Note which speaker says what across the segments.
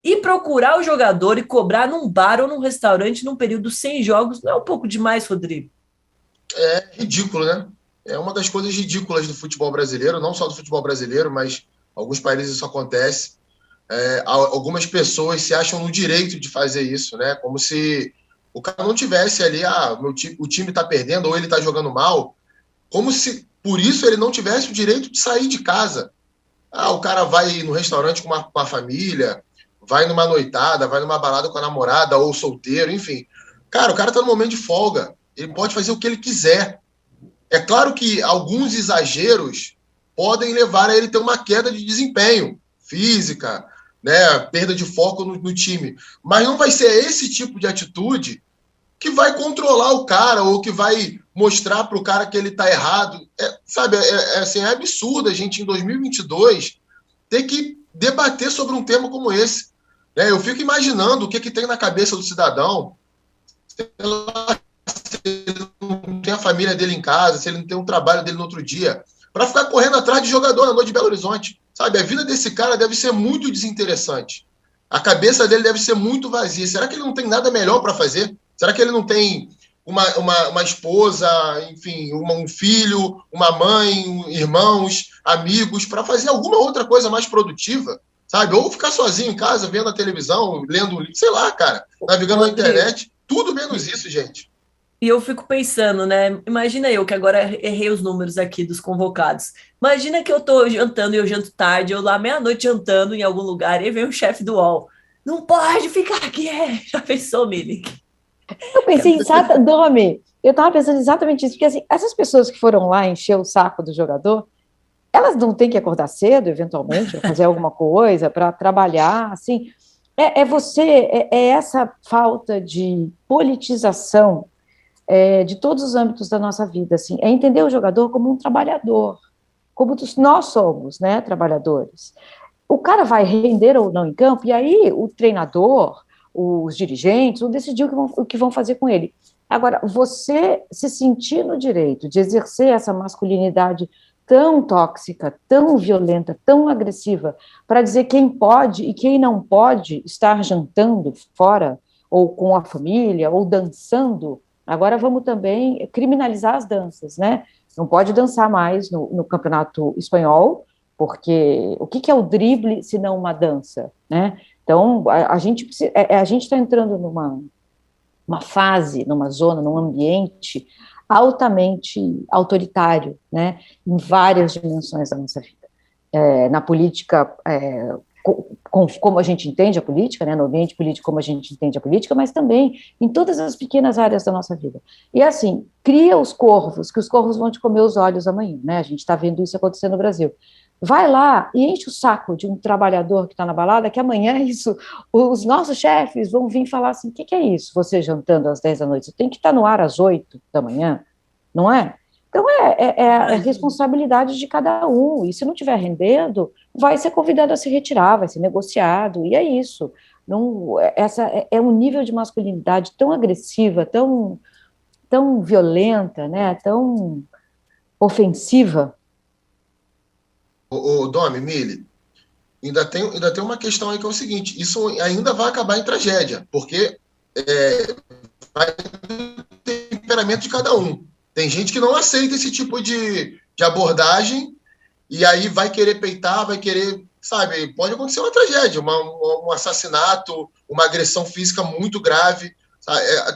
Speaker 1: E procurar o jogador e cobrar num bar ou num restaurante num período sem jogos não é um pouco demais, Rodrigo?
Speaker 2: É ridículo, né? É uma das coisas ridículas do futebol brasileiro, não só do futebol brasileiro, mas alguns países isso acontece. Algumas pessoas se acham no direito de fazer isso, né? Como se o cara não tivesse ali, o time está perdendo ou ele está jogando mal, como se por isso ele não tivesse o direito de sair de casa. O cara vai no restaurante com a família, vai numa noitada, vai numa balada com a namorada ou solteiro, enfim. Cara, o cara tá no momento de folga. Ele pode fazer o que ele quiser. É claro que alguns exageros podem levar a ele ter uma queda de desempenho física, né, perda de foco no time. Mas não vai ser esse tipo de atitude que vai controlar o cara ou que vai mostrar para o cara que ele está errado. Sabe, assim, é absurdo a gente, em 2022, ter que debater sobre um tema como esse. Né? Eu fico imaginando o que tem na cabeça do cidadão, se ele não tem a família dele em casa, se ele não tem um trabalho dele no outro dia, para ficar correndo atrás de jogador na noite de Belo Horizonte. Sabe, a vida desse cara deve ser muito desinteressante. A cabeça dele deve ser muito vazia. Será que ele não tem nada melhor para fazer? Será que ele não tem uma esposa, enfim, um filho, uma mãe, irmãos, amigos, para fazer alguma outra coisa mais produtiva? Sabe? Ou ficar sozinho em casa, vendo a televisão, lendo um livro, sei lá, cara, navegando na
Speaker 1: Rodrigo,
Speaker 2: internet. Tudo menos isso, gente.
Speaker 1: e eu fico pensando, né? Imagina eu que agora errei os números aqui dos convocados. Imagina que eu tô jantando e eu janto tarde, eu lá meia-noite jantando em algum lugar, e aí vem o chefe do UOL. Não pode ficar aqui, é. Já pensou, Milik?
Speaker 3: Eu pensei Domi, eu estava pensando exatamente isso, porque assim, essas pessoas que foram lá encher o saco do jogador, elas não têm que acordar cedo, eventualmente, ou fazer alguma coisa para trabalhar, assim, é essa falta de politização de todos os âmbitos da nossa vida, assim, é entender o jogador como um trabalhador, como nós somos, né, trabalhadores. O cara vai render ou não em campo, e aí o treinador, os dirigentes, vão decidir o que vão fazer com ele. Agora, você se sentir no direito de exercer essa masculinidade tão tóxica, tão violenta, tão agressiva, para dizer quem pode e quem não pode estar jantando fora, ou com a família, ou dançando. Agora vamos também criminalizar as danças, né? Não pode dançar mais no campeonato espanhol, porque o que é o drible se não uma dança, né? Então, a gente está entrando numa fase, numa zona, num ambiente altamente autoritário, né? Em várias dimensões da nossa vida. Na política, como a gente entende a política, né? No ambiente político como a gente entende a política, mas também em todas as pequenas áreas da nossa vida. E assim, cria os corvos, que os corvos vão te comer os olhos amanhã, né? A gente está vendo isso acontecer no Brasil. Vai lá e enche o saco de um trabalhador que está na balada, que amanhã isso, os nossos chefes vão vir falar assim, o que é isso, você jantando às 10 da noite? Você tem que estar no ar às 8 da manhã, não é? Então, a responsabilidade de cada um, e se não estiver rendendo, vai ser convidado a se retirar, vai ser negociado, e é isso. Não, é um nível de masculinidade tão agressiva, tão violenta, né, tão ofensiva.
Speaker 2: O Domi, Mili, ainda tem uma questão aí que é o seguinte: isso ainda vai acabar em tragédia, porque vai do temperamento de cada um. Tem gente que não aceita esse tipo de abordagem e aí vai querer peitar, vai querer, sabe, pode acontecer uma tragédia, um assassinato, uma agressão física muito grave.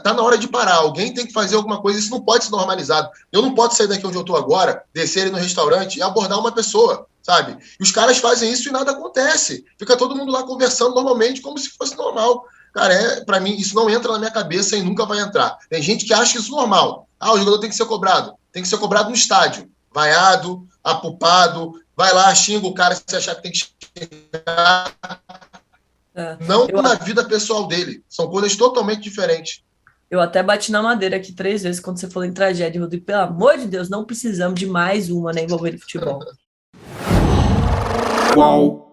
Speaker 2: Tá na hora de parar, alguém tem que fazer alguma coisa, isso não pode ser normalizado. Eu não posso sair daqui onde eu estou agora, descer ali no restaurante e abordar uma pessoa, sabe? E os caras fazem isso e nada acontece. Fica todo mundo lá conversando normalmente, como se fosse normal. Cara, para mim, isso não entra na minha cabeça e nunca vai entrar. Tem gente que acha isso normal. O jogador tem que ser cobrado. Tem que ser cobrado no estádio. Vaiado, apupado, vai lá, xinga o cara se achar que tem que xingar.
Speaker 1: É,
Speaker 2: Não
Speaker 1: eu,
Speaker 2: na vida pessoal dele. São coisas totalmente diferentes.
Speaker 1: eu até bati na madeira aqui 3 vezes quando você falou em tragédia, Rodrigo. Pelo amor de Deus, não precisamos de mais uma, né, envolvendo futebol.
Speaker 4: Qual?